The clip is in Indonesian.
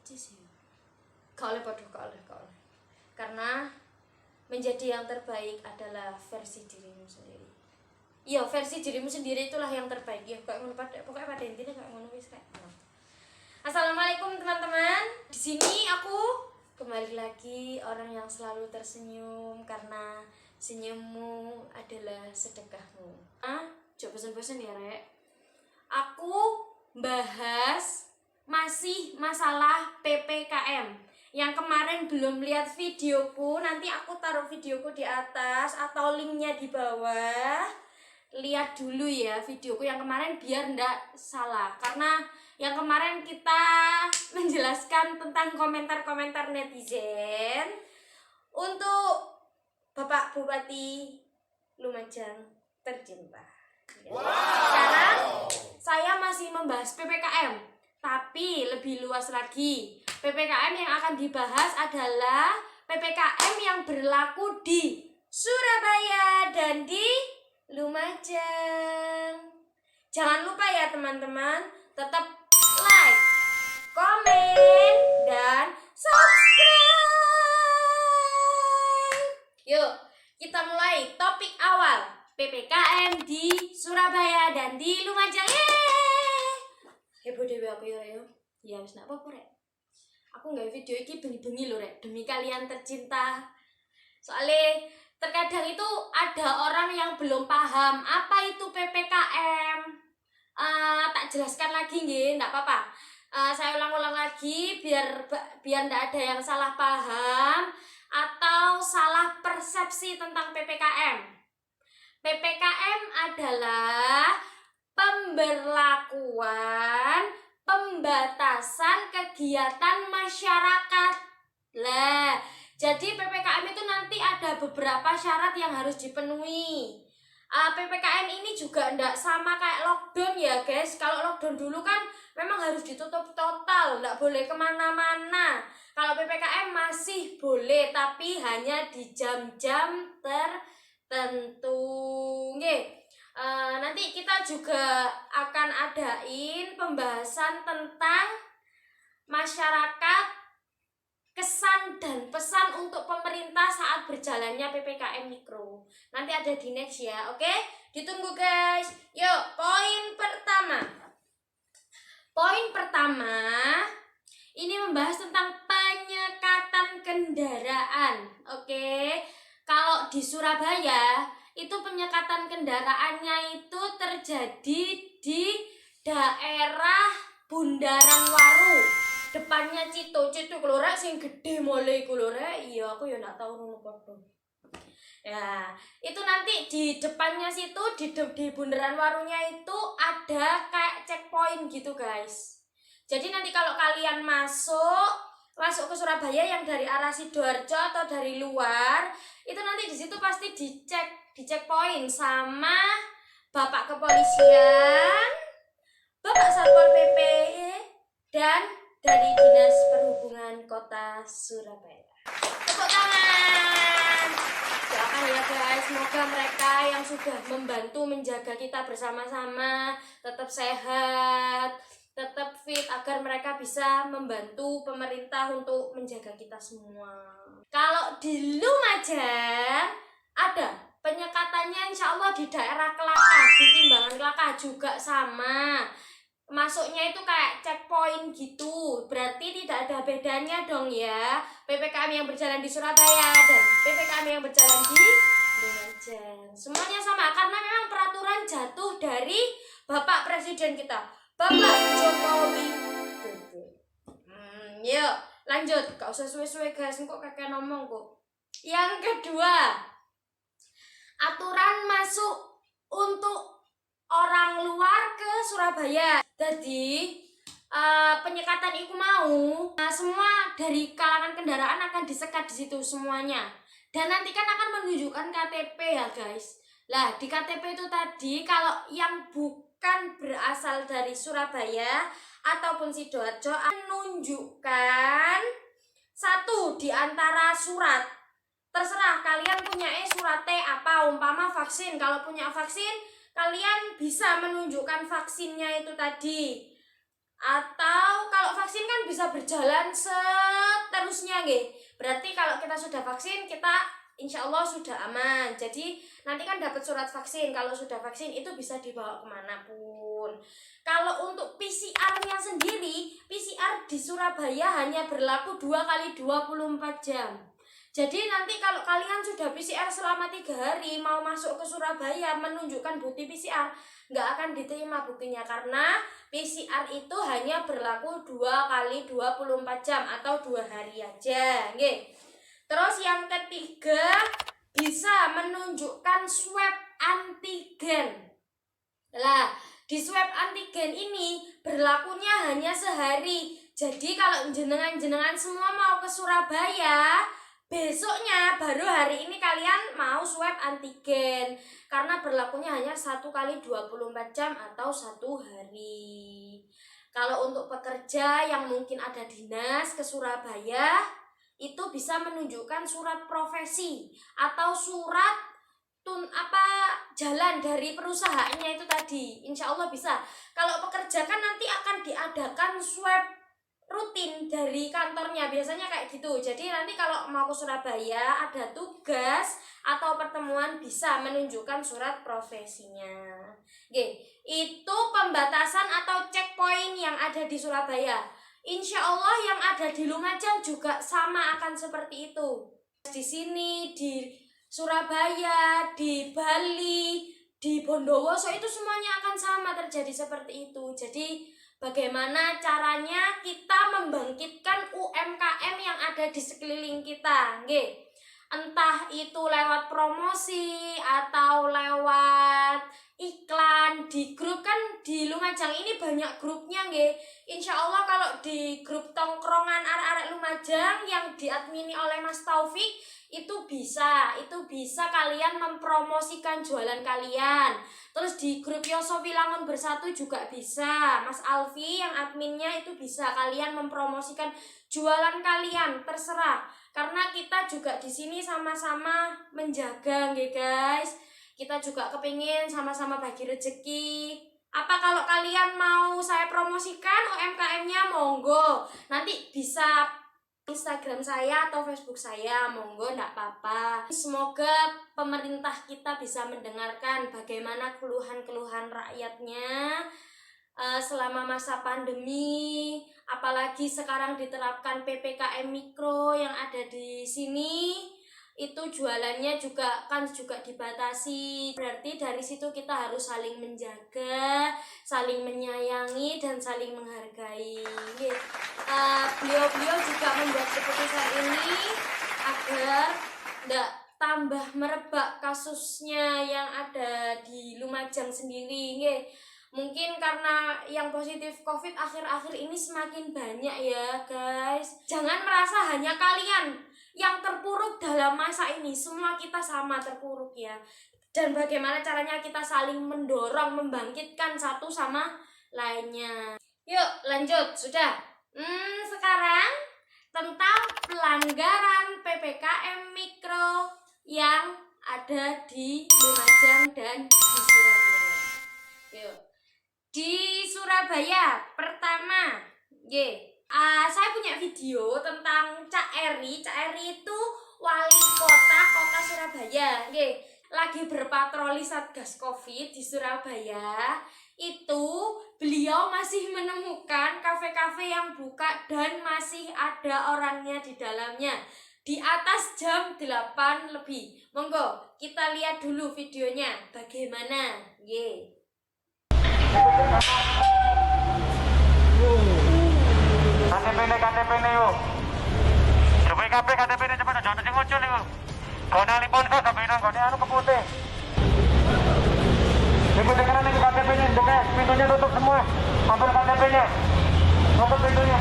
Cis ya. Gak oleh podo, gak oleh. Karena menjadi yang terbaik adalah versi dirimu sendiri. Iya, versi dirimu sendiri itulah yang terbaik. Ya, pokoknya pada intinya kayak ngono wis kayak. Assalamualaikum teman-teman. Di sini aku kembali lagi orang yang selalu tersenyum karena senyummu adalah sedekahmu. Coba bosan-bosan ya, Rek. Aku bahas masih masalah PPKM. Yang kemarin belum lihat videoku, nanti aku taruh videoku di atas atau linknya di bawah. Lihat dulu ya videoku yang kemarin biar ndak salah. Karena yang kemarin kita menjelaskan tentang komentar-komentar netizen untuk Bapak Bupati Lumajang tercinta. Wow. Sekarang saya masih membahas PPKM, tapi lebih luas lagi. PPKM yang akan dibahas adalah PPKM yang berlaku di Surabaya dan di Lumajang. Jangan lupa ya teman-teman, tetap like, komen, dan subscribe. Yuk, kita mulai topik awal. PPKM di Surabaya dan di Lumajang. Heboh dewe aku ya, Rek. Ya wis nak apa-apa, Rek. Aku nggak video ini bengi-bengi loh, Rek, demi kalian tercinta. Soalnya terkadang itu ada orang yang belum paham apa itu PPKM. Tak jelaskan lagi nggih, enggak apa-apa. Saya ulang-ulang lagi biar enggak ada yang salah paham atau salah persepsi tentang PPKM. PPKM adalah pemberlakuan pembatasan kegiatan masyarakat. Lah, jadi PPKM itu nanti ada beberapa syarat yang harus dipenuhi. PPKM ini juga enggak sama kayak lockdown ya guys. Kalau lockdown dulu kan memang harus ditutup total, enggak boleh kemana-mana. Kalau PPKM masih boleh, tapi hanya di jam-jam tertentu. Nanti kita juga akan adain pembahasan tentang masyarakat, kesan dan pesan untuk pemerintah saat berjalannya PPKM Mikro. Nanti ada di next ya, oke? Ditunggu guys. Yuk, poin pertama. Poin pertama ini membahas tentang penyekatan kendaraan, oke? Kalau di Surabaya itu penyekatan kendaraannya itu terjadi di daerah Bundaran Waru, depannya Cito kelorek sing gede mulai kelorek. Iya, aku ya nggak tahu ngono padha. Ya, itu nanti di depannya situ di Bundaran Warunya itu ada kayak checkpoint gitu, guys. Jadi nanti kalau kalian masuk ke Surabaya yang dari arah Sidoarjo atau dari luar, itu nanti di situ pasti di checkpoint sama Bapak Kepolisian, Bapak Satpol PP, dan dari Dinas Perhubungan Kota Surabaya. Tepuk tangan. Doakan ya guys, semoga mereka yang sudah membantu menjaga kita bersama-sama tetap sehat, tetap fit agar mereka bisa membantu pemerintah untuk menjaga kita semua. Kalau di Lumajang ada penyekatannya insya Allah di daerah Kelakah, di Timbangan Kelakah juga sama. Masuknya itu kayak checkpoint gitu. Berarti tidak ada bedanya dong ya PPKM yang berjalan di Surabaya dan PPKM yang berjalan di Lumajang. Semuanya sama karena memang peraturan jatuh dari Bapak Presiden kita, Bapak Jokowi. Yuk lanjut, gak usah suwe-suwe guys, kok kakek ngomong kok. Yang kedua, aturan masuk untuk orang luar ke Surabaya. Jadi penyekatan itu semua dari kalangan kendaraan akan disekat di situ semuanya. Dan nanti kan akan menunjukkan KTP ya guys. Lah di KTP itu tadi kalau yang bukan berasal dari Surabaya ataupun Sidoarjo menunjukkan satu di antara surat. Terserah kalian punya suratnya apa, umpama vaksin. Kalau punya vaksin kalian bisa menunjukkan vaksinnya itu tadi. Atau kalau vaksin kan bisa berjalan seterusnya nggih. Berarti kalau kita sudah vaksin, kita insya Allah sudah aman. Jadi nanti kan dapat surat vaksin. Kalau sudah vaksin itu bisa dibawa kemanapun. Kalau untuk PCR-nya sendiri, PCR di Surabaya hanya berlaku 2 kali 24 jam. Jadi nanti kalau kalian sudah PCR selama 3 hari, mau masuk ke Surabaya menunjukkan bukti PCR, nggak akan diterima buktinya, karena PCR itu hanya berlaku 2 kali 24 jam atau 2 hari aja. Oke. Terus yang ketiga, bisa menunjukkan swab antigen. Lah, di swab antigen ini berlakunya hanya sehari. Jadi kalau jenengan-jenengan semua mau ke Surabaya, besoknya baru hari ini kalian mau swab antigen, karena berlakunya hanya 1 kali 24 jam atau 1 hari. Kalau untuk pekerja yang mungkin ada dinas ke Surabaya, itu bisa menunjukkan surat profesi atau surat jalan dari perusahaannya itu tadi. Insya Allah bisa. Kalau pekerja kan nanti akan diadakan swab rutin dari kantornya, biasanya kayak gitu. Jadi nanti kalau mau ke Surabaya ada tugas atau pertemuan, bisa menunjukkan surat profesinya. Oke, itu pembatasan atau checkpoint yang ada di Surabaya. Insya Allah yang ada di Lumajang juga sama akan seperti itu. Di sini, di Surabaya, di Bali, di Bondowoso itu semuanya akan sama terjadi seperti itu. Jadi bagaimana caranya kita membangkitkan UMKM yang ada di sekeliling kita, nggih. Entah itu lewat promosi atau lewat iklan di grup, kan di Lumajang ini banyak grupnya nggih. Insya Allah kalau di grup tongkrongan arek-arek Lumajang yang diadmini oleh Mas Taufik, itu bisa kalian mempromosikan jualan kalian. Terus di grup Yoso Wilangun Bersatu juga bisa, Mas Alfi yang adminnya itu bisa kalian mempromosikan jualan kalian, terserah. Karena kita juga di sini sama-sama menjaga nggih guys. Kita juga kepingin sama-sama bagi rezeki. Apa kalau kalian mau saya promosikan UMKM-nya, monggo. Nanti bisa Instagram saya atau Facebook saya, monggo, enggak apa-apa. Semoga pemerintah kita bisa mendengarkan bagaimana keluhan-keluhan rakyatnya selama masa pandemi, apalagi sekarang diterapkan PPKM Mikro yang ada di sini. Itu jualannya juga dibatasi. Berarti dari situ kita harus saling menjaga, saling menyayangi, dan saling menghargai. Beliau-beliau juga membuat keputusan ini agar tidak tambah merebak kasusnya yang ada di Lumajang sendiri. Mungkin karena yang positif COVID akhir-akhir ini semakin banyak ya guys. Jangan merasa hanya kalian yang terpuruk dalam masa ini, semua kita sama terpuruk ya. Dan bagaimana caranya kita saling mendorong, membangkitkan satu sama lainnya. Yuk lanjut, sudah. Sekarang tentang pelanggaran PPKM Mikro yang ada di Lumajang dan di Surabaya. Yuk. Di Surabaya pertama, saya punya video tentang Cak Eri. Cak Eri itu wali kota Surabaya, lagi berpatroli Satgas Covid di Surabaya. Itu beliau masih menemukan kafe-kafe yang buka dan masih ada orangnya di dalamnya di atas jam 8 lebih. Monggo kita lihat dulu videonya bagaimana. KTP ini yuk. Coba KTP ini cepat, jangan sing muncul yuk. Kau nelpon kau sampai nang kau ni anu keputih. Ibu dengaran ini KTP-nya, pintunya tutup semua. Ambil KTP-nya. Tutup pintunya.